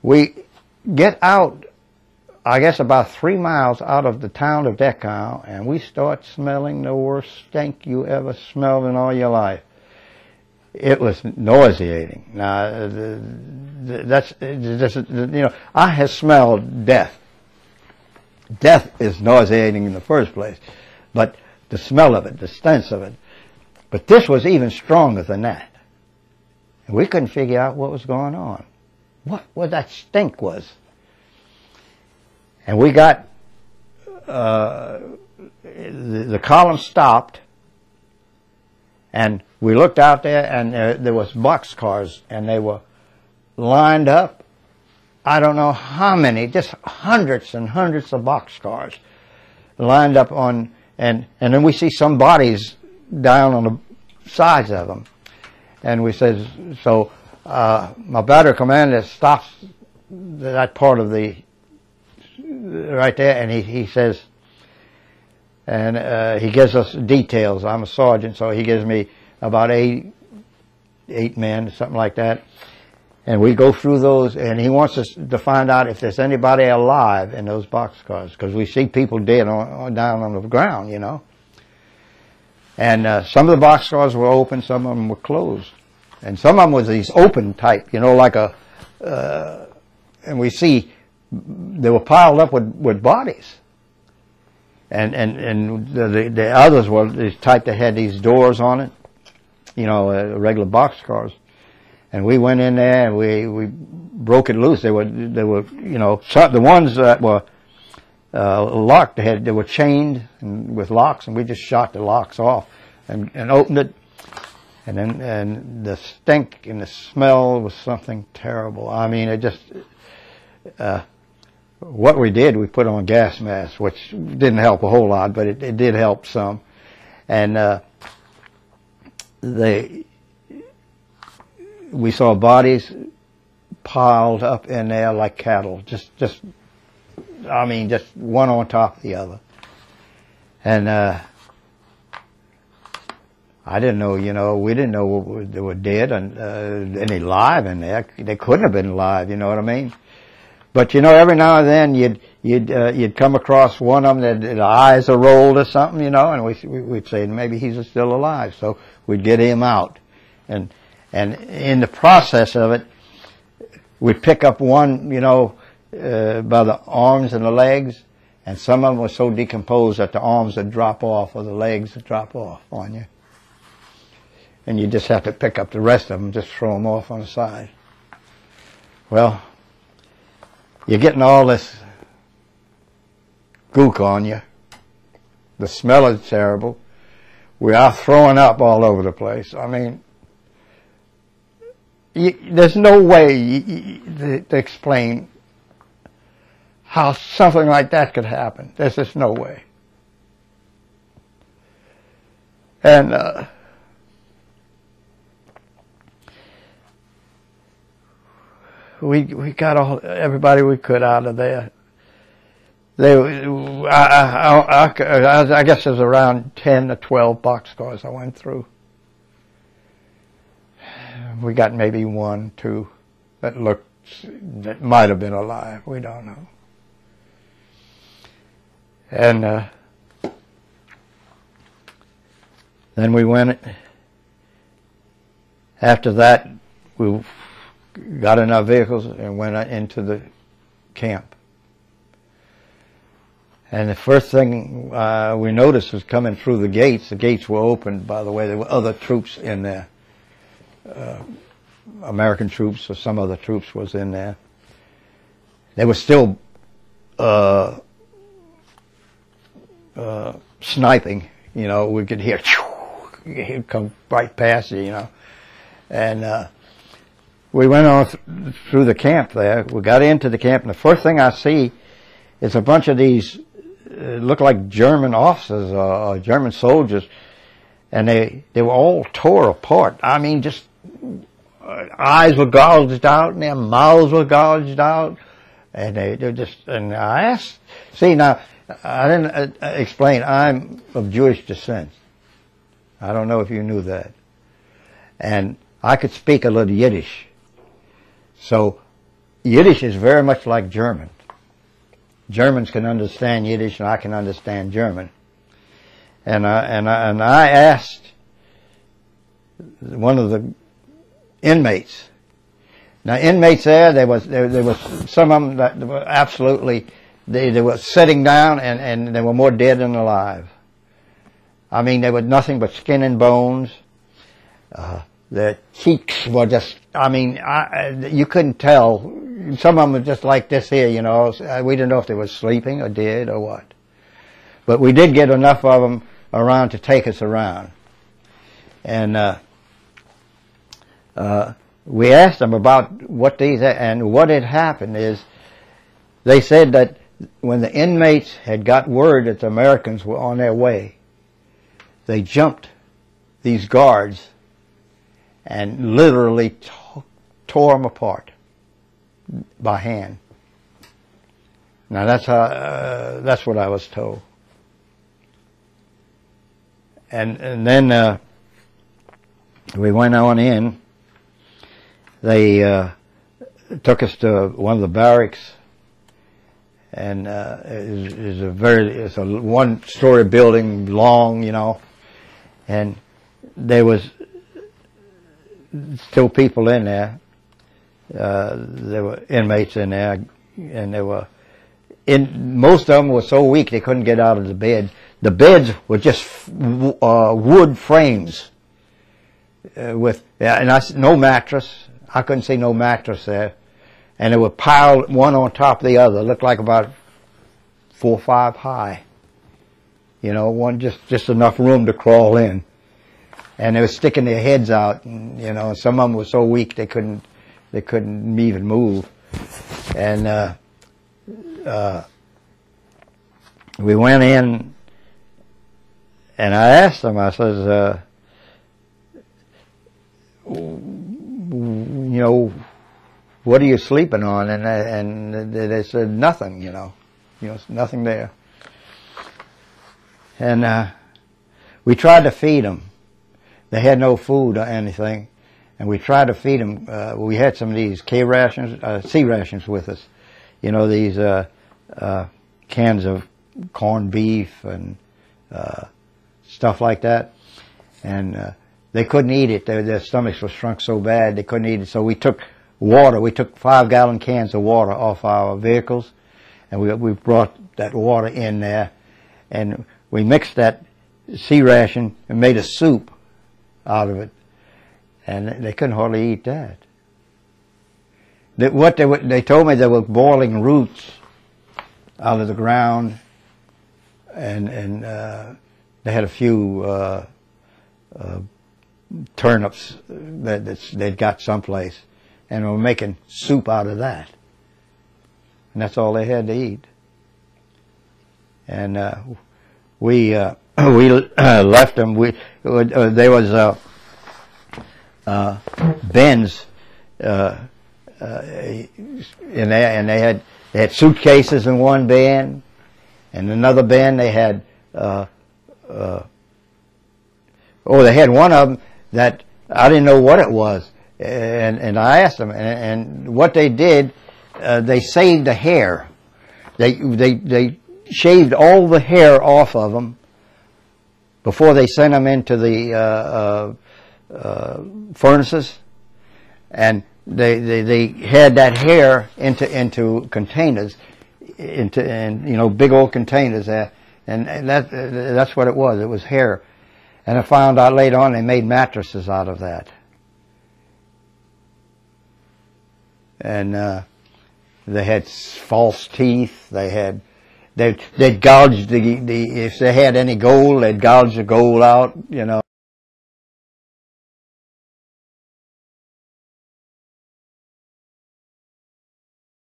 We get out, I guess about 3 miles out of the town of Dachau, and we start smelling the worst stink you ever smelled in all your life. It was nauseating. Now, that's, I have smelled death. Death is nauseating in the first place, but the smell of it, the stench of it. But this was even stronger than that. And we couldn't figure out what was going on. What that stink was. And we got, the column stopped, and we looked out there, and there was boxcars, and they were lined up. I don't know how many, just hundreds and hundreds of boxcars lined up on, and then we see some bodies down on the sides of them. And we said, so my battery commander stops that part of the, right there, and he says, and he gives us details. I'm a sergeant, so he gives me about eight men, something like that. And we go through those, and he wants us to find out if there's anybody alive in those boxcars, because we see people dead down on the ground, you know. And some of the boxcars were open, some of them were closed. And some of them was these open type, you know, like a, and we see they were piled up with bodies. And the others were this type that had these doors on it, you know, regular boxcars. And we went in there and we broke it loose. They were, you know, the ones that were locked, they were chained with locks, and we just shot the locks off and opened it. And then, the stink and the smell was something terrible. I mean, it just, what we did, we put on gas masks, which didn't help a whole lot, but it did help some. And, we saw bodies piled up in there like cattle, just one on top of the other. And, I didn't know, you know, we didn't know they were dead and any live in there. They couldn't have been live, you know what I mean? But you know, every now and then you'd come across one of them that the eyes are rolled or something, you know, and we'd say maybe he's still alive, so we'd get him out. And in the process of it, we'd pick up one, you know, by the arms and the legs, and some of them were so decomposed that the arms would drop off or the legs would drop off on you. And you just have to pick up the rest of them, just throw them off on the side. Well, you're getting all this gook on you. The smell is terrible. We are throwing up all over the place. I mean, there's no way to explain how something like that could happen. There's just no way. And we got everybody we could out of there. I guess there's around 10 to 12 boxcars I went through. We got maybe 1, 2 that might have been alive. We don't know. And then we went. After that, we got in our vehicles and went into the camp. And the first thing we noticed was coming through the gates. The gates were opened, by the way. There were other troops in there. American troops or some other troops was in there. They were still sniping. You know, we could hear, he'd come right past you, you know. And we went on through the camp there. We got into the camp, and the first thing I see is a bunch of these look like German officers or German soldiers, and they were all tore apart. I mean, just eyes were gouged out, and their mouths were gouged out, and they're just. And I asked, see now, I didn't explain. I'm of Jewish descent. I don't know if you knew that, and I could speak a little Yiddish. So Yiddish is very much like German. Germans can understand Yiddish, and I can understand German. And I asked one of the inmates. Now, inmates there was some of them that were absolutely, they were sitting down and they were more dead than alive. I mean, they were nothing but skin and bones. Their cheeks were just, I mean, you couldn't tell. Some of them were just like this here, you know. We didn't know if they were sleeping or dead or what. But we did get enough of them around to take us around. And we asked them about what these, and what had happened is, they said that when the inmates had got word that the Americans were on their way, they jumped these guards and literally tore them apart by hand. Now that's what I was told. And then we went on in. They took us to one of the barracks, and it's a one-story building, long, you know, and there was still people in there. There were inmates in there, and most of them were so weak they couldn't get out of the bed. The beds were just wood frames with, and no mattress. I couldn't see no mattress there, and they were piled one on top of the other. It looked like about 4 or 5 high. You know, one just enough room to crawl in, and they were sticking their heads out. And, you know, some of them were so weak they couldn't even move. And we went in, and I asked them. I says, you know, what are you sleeping on? And they said nothing. You know, nothing there. And we tried to feed them. They had no food or anything, and we tried to feed them. We had some of these C rations with us. You know, these cans of corned beef and stuff like that. And they couldn't eat it. Their stomachs were shrunk so bad they couldn't eat it. So we took water. We took 5-gallon cans of water off our vehicles, and we brought that water in there, and we mixed that C ration and made a soup out of it, and they couldn't hardly eat that. They told me they were boiling roots out of the ground, and they had a few turnips that they'd got someplace, and were making soup out of that, and that's all they had to eat. And we left them. There was bins in there, and they had suitcases in one bin, and another bin they had. They had one of them that I didn't know what it was, and I asked them, and what they did, they saved the hair. They shaved all the hair off of them before they sent them into the furnaces, and they had that hair into containers, big old containers there, and that's what it was. It was hair. And I found out later on they made mattresses out of that. And they had false teeth. They'd gouge if they had any gold, they'd gouge the gold out,